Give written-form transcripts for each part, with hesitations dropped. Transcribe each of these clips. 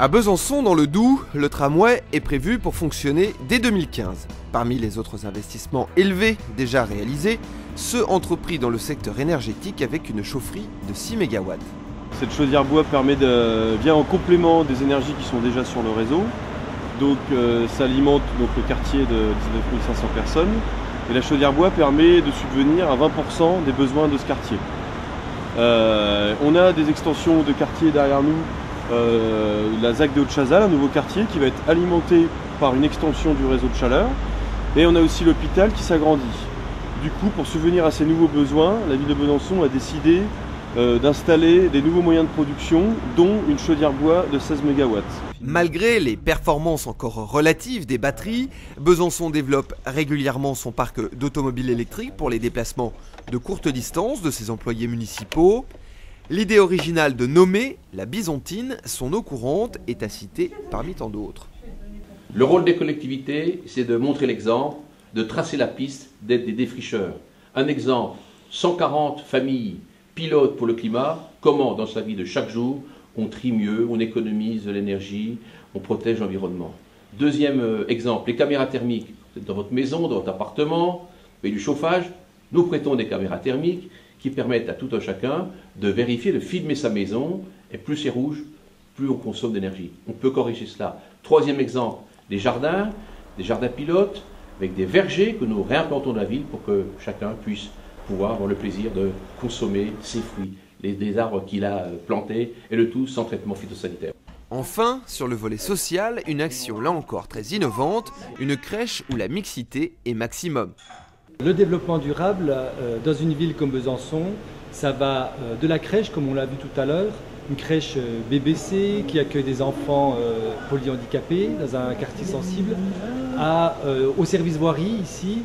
À Besançon, dans le Doubs, le tramway est prévu pour fonctionner dès 2015. Parmi les autres investissements élevés déjà réalisés, ceux entrepris dans le secteur énergétique avec une chaufferie de 6 MW. Cette chaudière bois vient en complément des énergies qui sont déjà sur le réseau. Donc ça alimente le quartier de 19 500 personnes. Et la chaudière bois permet de subvenir à 20% des besoins de ce quartier. On a des extensions de quartier derrière nous. La ZAC de Haute-Chazal, un nouveau quartier qui va être alimenté par une extension du réseau de chaleur. Et on a aussi l'hôpital qui s'agrandit. Du coup, pour subvenir à ces nouveaux besoins, la ville de Besançon a décidé d'installer des nouveaux moyens de production, dont une chaudière bois de 16 MW. Malgré les performances encore relatives des batteries, Besançon développe régulièrement son parc d'automobiles électriques pour les déplacements de courte distance de ses employés municipaux. L'idée originale de nommer la Bisontine son eau courante est à citer parmi tant d'autres. Le rôle des collectivités, c'est de montrer l'exemple, de tracer la piste, d'être des défricheurs. Un exemple, 140 familles pilotent pour le climat, comment dans sa vie de chaque jour, on trie mieux, on économise de l'énergie, on protège l'environnement. Deuxième exemple, les caméras thermiques. Vous êtes dans votre maison, dans votre appartement, vous avez du chauffage, nous prêtons des caméras thermiques qui permettent à tout un chacun de vérifier, de filmer sa maison, et plus c'est rouge, plus on consomme d'énergie. On peut corriger cela. Troisième exemple, des jardins pilotes, avec des vergers que nous réimplantons dans la ville pour que chacun puisse pouvoir avoir le plaisir de consommer ses fruits, des arbres qu'il a plantés, et le tout sans traitement phytosanitaire. Enfin, sur le volet social, une action là encore très innovante, une crèche où la mixité est maximum. Le développement durable dans une ville comme Besançon, ça va de la crèche, comme on l'a vu tout à l'heure, une crèche BBC qui accueille des enfants polyhandicapés dans un quartier sensible, au service voirie ici,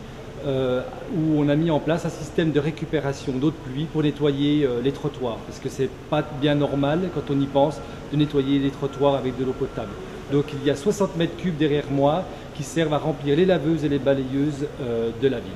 où on a mis en place un système de récupération d'eau de pluie pour nettoyer les trottoirs, parce que c'est pas bien normal, quand on y pense, de nettoyer les trottoirs avec de l'eau potable. Donc il y a 60 mètres cubes derrière moi qui servent à remplir les laveuses et les balayeuses de la ville.